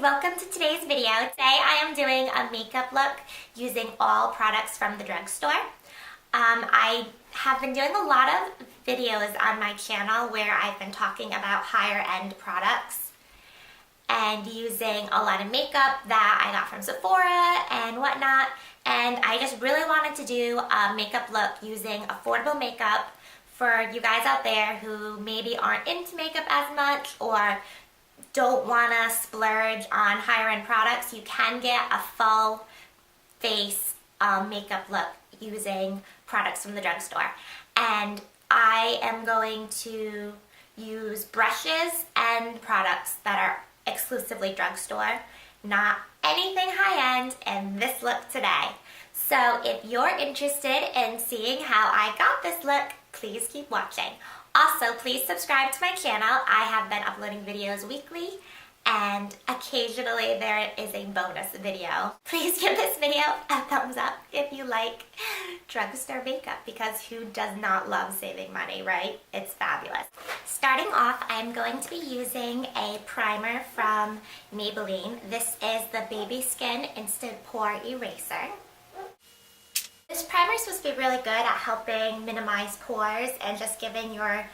welcome to today's video. Today I am doing a makeup look using all products from the drugstore. I have been doing a lot of videos on my channel where I've been talking about higher end products and using a lot of makeup that I got from Sephora and whatnot, and I just really wanted to do a makeup look using affordable makeup for you guys out there who maybe aren't into makeup as much or don't want to splurge on higher end products. You can get a full face makeup look using products from the drugstore. And I am going to use brushes and products that are exclusively drugstore, not anything high end in this look today. So if you're interested in seeing how I got this look, please keep watching. Also, please subscribe to my channel. I have been uploading videos weekly, and occasionally there is a bonus video. Please give this video a thumbs up if you like drugstore makeup, because who does not love saving money, right? It's fabulous. Starting off, I'm going to be using a primer from Maybelline. This is the Baby Skin Instant Pore Eraser. This primer is supposed to be really good at helping minimize pores and just giving your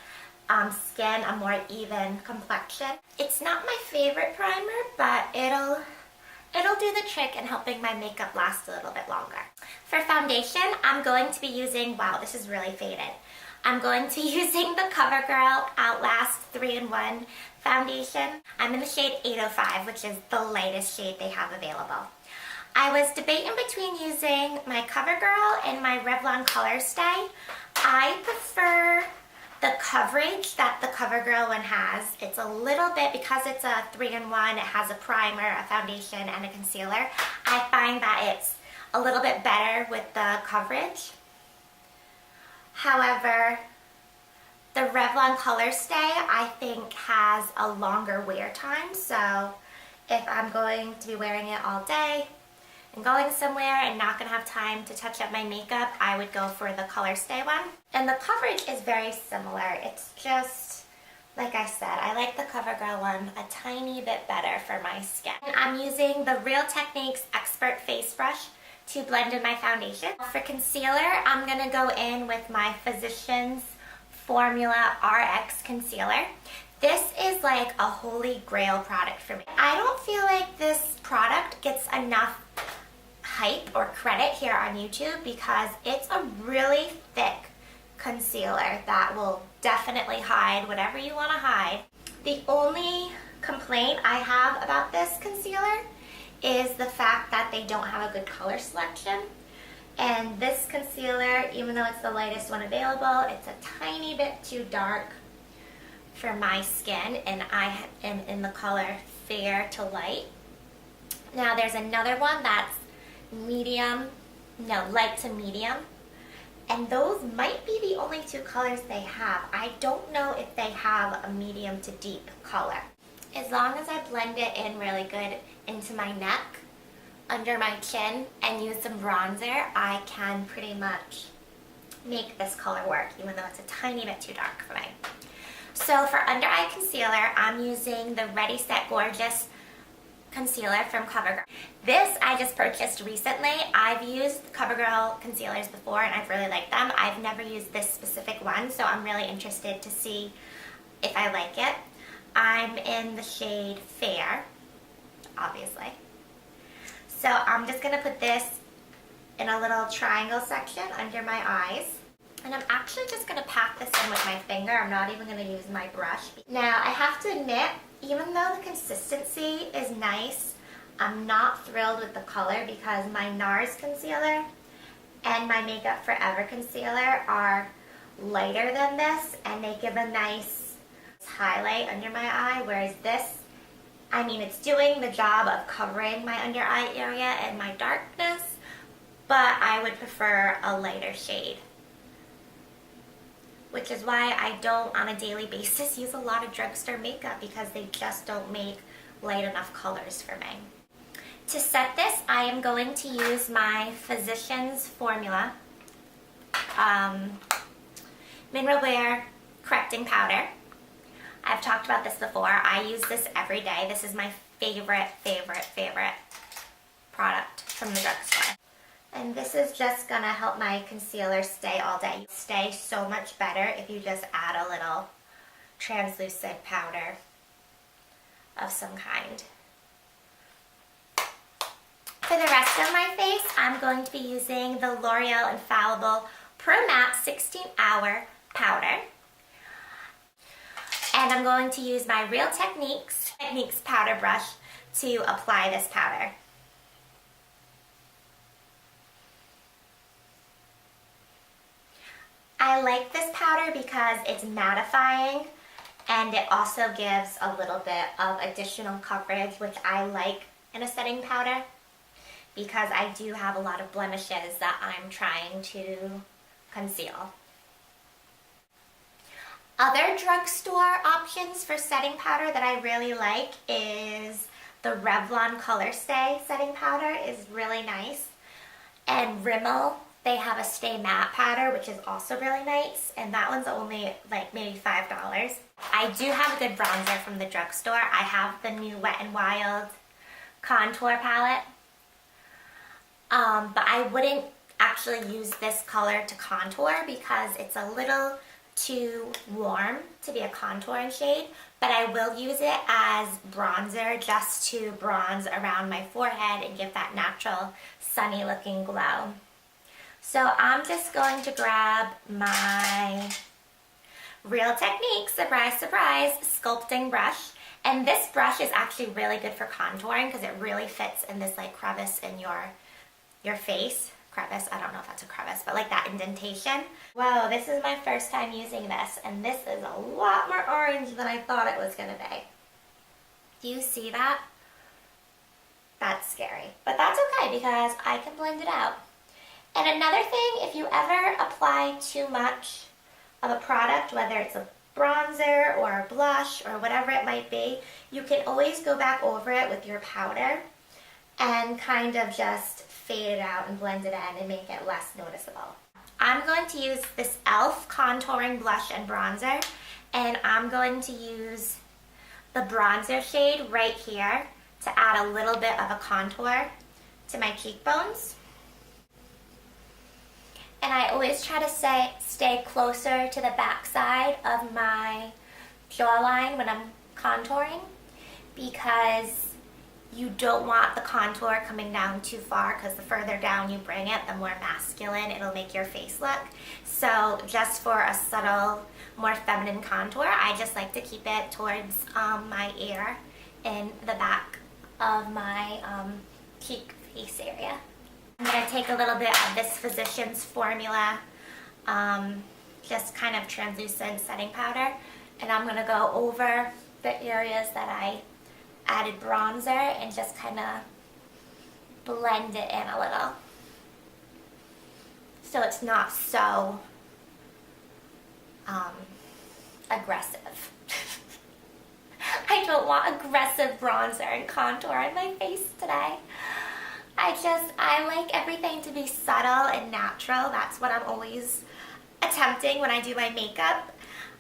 skin a more even complexion. It's not my favorite primer, but it'll do the trick in helping my makeup last a little bit longer. For foundation, I'm going to be using, wow, this is really faded. I'm going to be using the CoverGirl Outlast 3-in-1 foundation. I'm in the shade 805, which is the lightest shade they have available. I was debating between using my CoverGirl and my Revlon Color Stay. I prefer the coverage that the CoverGirl one has. It's a little bit, because it's a 3-in-1, it has a primer, a foundation, and a concealer. I find that it's a little bit better with the coverage. However, the Revlon Color Stay, I think, has a longer wear time. So if I'm going to be wearing it all day and going somewhere and not going to have time to touch up my makeup, I would go for the Color Stay one. And the coverage is very similar. It's just, like I said, I like the CoverGirl one a tiny bit better for my skin. And I'm using the Real Techniques Expert Face Brush to blend in my foundation. For concealer, I'm going to go in with my Physicians Formula RX Concealer. This is like a holy grail product for me. I don't feel like this product gets enough hype or credit here on YouTube because it's a really thick concealer that will definitely hide whatever you want to hide. The only complaint I have about this concealer is the fact that they don't have a good color selection. And this concealer, even though it's the lightest one available, it's a tiny bit too dark for my skin, and I am in the color fair to light. Now there's another one that's light to medium, and those might be the only two colors they have. I don't know if they have a medium to deep color. As long as I blend it in really good into my neck, under my chin, and use some bronzer, I can pretty much make this color work, even though it's a tiny bit too dark for me. So for under eye concealer, I'm using the Ready Set Gorgeous concealer from CoverGirl. This I just purchased recently. I've used CoverGirl concealers before and I've really liked them. I've never used this specific one, so I'm really interested to see if I like it. I'm in the shade Fair, obviously. So I'm just going to put this in a little triangle section under my eyes. And I'm actually just going to pat this in with my finger. I'm not even going to use my brush. Now, I have to admit, even though the consistency is nice, I'm not thrilled with the color because my NARS concealer and my Makeup Forever concealer are lighter than this, and they give a nice highlight under my eye, whereas this, I mean, it's doing the job of covering my under eye area and my darkness, but I would prefer a lighter shade. Which is why I don't, on a daily basis, use a lot of drugstore makeup, because they just don't make light enough colors for me. To set this, I am going to use my Physicians Formula Mineral Wear Correcting Powder. I've talked about this before. I use this every day. This is my favorite product from the drugstore. And this is just gonna help my concealer stay all day. Stay so much better if you just add a little translucent powder of some kind. For the rest of my face, I'm going to be using the L'Oreal Infallible Pro Matte 16-Hour Powder. And I'm going to use my Real Techniques powder brush to apply this powder. I like this powder because it's mattifying and it also gives a little bit of additional coverage, which I like in a setting powder because I do have a lot of blemishes that I'm trying to conceal. Other drugstore options for setting powder that I really like is the Revlon Color Stay setting powder is really nice. And Rimmel, they have a Stay Matte powder, which is also really nice. And that one's only like maybe $5. I do have a good bronzer from the drugstore. I have the new Wet n Wild contour palette. But I wouldn't actually use this color to contour because it's a little too warm to be a contouring shade, but I will use it as bronzer just to bronze around my forehead and give that natural sunny looking glow. So I'm just going to grab my Real Techniques, surprise, surprise, sculpting brush. And this brush is actually really good for contouring because it really fits in this like crevice in your face. Crevice, I don't know if that's a crevice, but like that indentation. Whoa, this is my first time using this, and this is a lot more orange than I thought it was gonna be. Do you see that? That's scary, but that's okay because I can blend it out. And another thing, if you ever apply too much of a product, whether it's a bronzer or a blush or whatever it might be, you can always go back over it with your powder and kind of just fade it out and blend it in and make it less noticeable. I'm going to use this e.l.f. contouring blush and bronzer, and I'm going to use the bronzer shade right here to add a little bit of a contour to my cheekbones. And I always try to stay closer to the back side of my jawline when I'm contouring because you don't want the contour coming down too far because the further down you bring it, the more masculine it'll make your face look. So just for a subtle, more feminine contour, I just like to keep it towards my ear and the back of my cheek face area. I'm going to take a little bit of this Physicians Formula, just kind of translucent setting powder, and I'm going to go over the areas that I added bronzer and just kind of blend it in a little so it's not so aggressive. I don't want aggressive bronzer and contour on my face today. I like everything to be subtle and natural. That's what I'm always attempting when I do my makeup.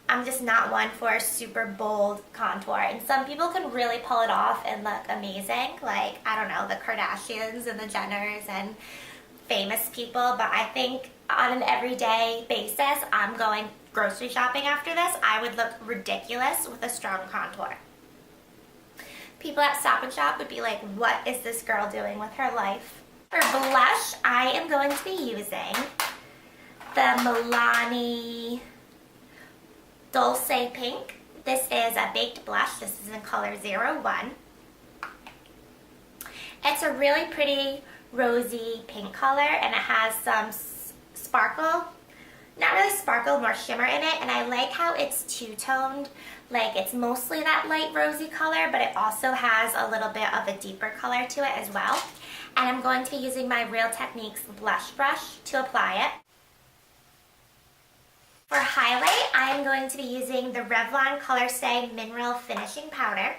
I'm just not one for a super bold contour, and some people can really pull it off and look amazing, like, I don't know, the Kardashians and the Jenners and famous people, but I think on an everyday basis, I'm going grocery shopping after this, I would look ridiculous with a strong contour. People at Stop and Shop would be like, what is this girl doing with her life? For blush, I am going to be using the Milani Dulce Pink. This is a baked blush. This is in color 01. It's a really pretty rosy pink color and it has some sparkle. Not really sparkle, more shimmer in it, and I like how it's two-toned. Like, it's mostly that light rosy color, but it also has a little bit of a deeper color to it as well. And I'm going to be using my Real Techniques blush brush to apply it. For highlight, I am going to be using the Revlon Color Stay Mineral Finishing Powder.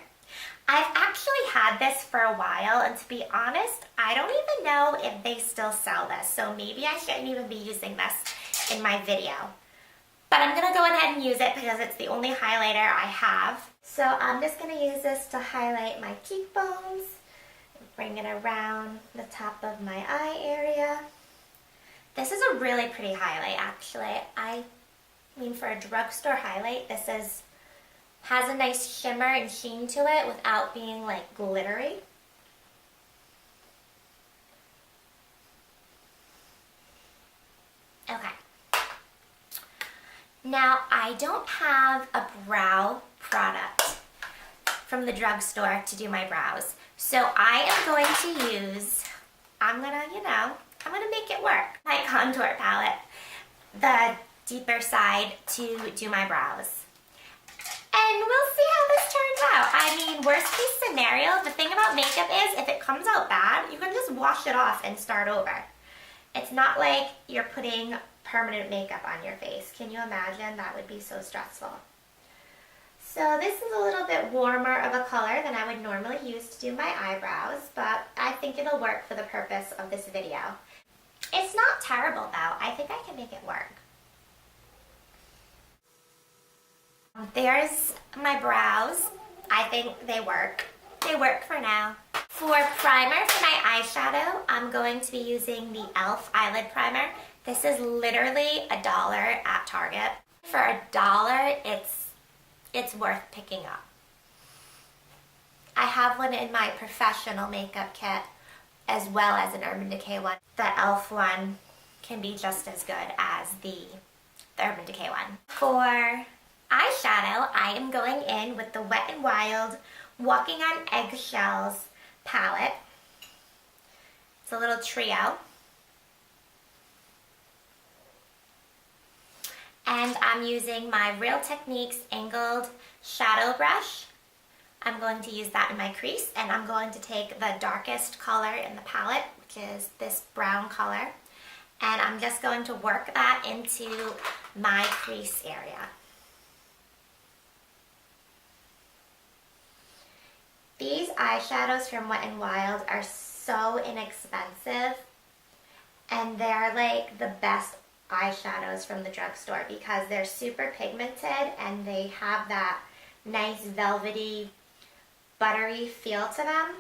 I've actually had this for a while, and to be honest, I don't even know if they still sell this, so maybe I shouldn't even be using this in my video. but I'm gonna go ahead and use it because it's the only highlighter I have. So I'm just gonna use this to highlight my cheekbones, bring it around the top of my eye area. This is a really pretty highlight, actually. I mean, for a drugstore highlight, this has a nice shimmer and sheen to it without being like glittery. Okay. Now, I don't have a brow product from the drugstore to do my brows. So I am going to use, I'm gonna make it work. My contour palette, the deeper side to do my brows. And we'll see how this turns out. I mean, worst case scenario, the thing about makeup is if it comes out bad, you can just wash it off and start over. It's not like you're putting permanent makeup on your face. Can you imagine? That would be so stressful. So this is a little bit warmer of a color than I would normally use to do my eyebrows, but I think it'll work for the purpose of this video. It's not terrible though. I think I can make it work. There's my brows. I think they work. They work for now. For primer for my eyeshadow, I'm going to be using the e.l.f. eyelid primer. This is literally $1 at Target. For $1, it's worth picking up. I have one in my professional makeup kit as well as an Urban Decay one. The e.l.f. one can be just as good as the Urban Decay one. For eyeshadow, I am going in with the Wet n Wild Walking on Eggshells palette. It's a little trio. And I'm using my Real Techniques angled shadow brush. I'm going to use that in my crease, and I'm going to take the darkest color in the palette, which is this brown color, and I'm just going to work that into my crease area. These eyeshadows from Wet n Wild are so inexpensive, and they're like the best eyeshadows from the drugstore because they're super pigmented and they have that nice velvety, buttery feel to them.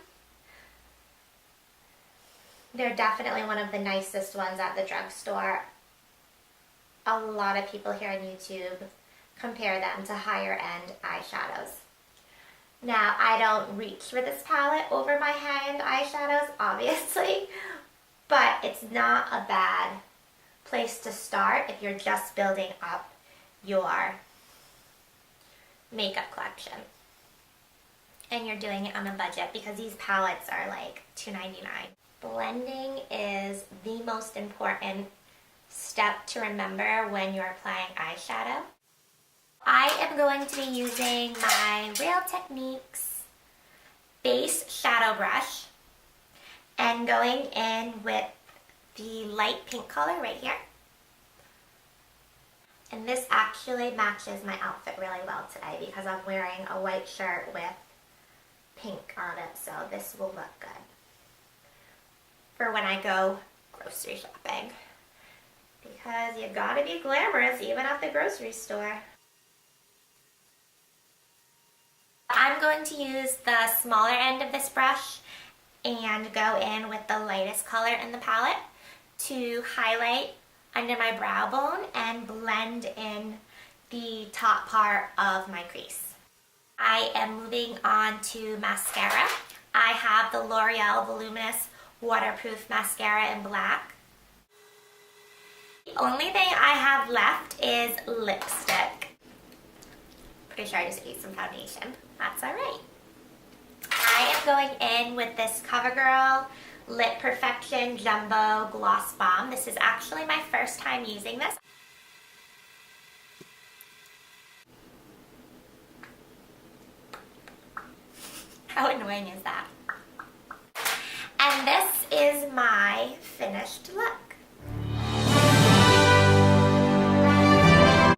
They're definitely one of the nicest ones at the drugstore. A lot of people here on YouTube compare them to higher end eyeshadows. Now, I don't reach for this palette over my high-end eyeshadows, obviously, but it's not a bad place to start if you're just building up your makeup collection. And you're doing it on a budget because these palettes are like $2.99. Blending is the most important step to remember when you're applying eyeshadow. I am going to be using my Real Techniques base shadow brush and going in with the light pink color right here. And this actually matches my outfit really well today because I'm wearing a white shirt with pink on it, so this will look good for when I go grocery shopping. Because you gotta be glamorous even at the grocery store. I'm going to use the smaller end of this brush and go in with the lightest color in the palette to highlight under my brow bone and blend in the top part of my crease. I am moving on to mascara. I have the L'Oreal Voluminous Waterproof Mascara in black. The only thing I have left is lipstick. Pretty sure I just ate some foundation. That's alright. I am going in with this CoverGirl Lip Perfection Jumbo Gloss Bomb. This is actually my first time using this. How annoying is that? And this is my finished look.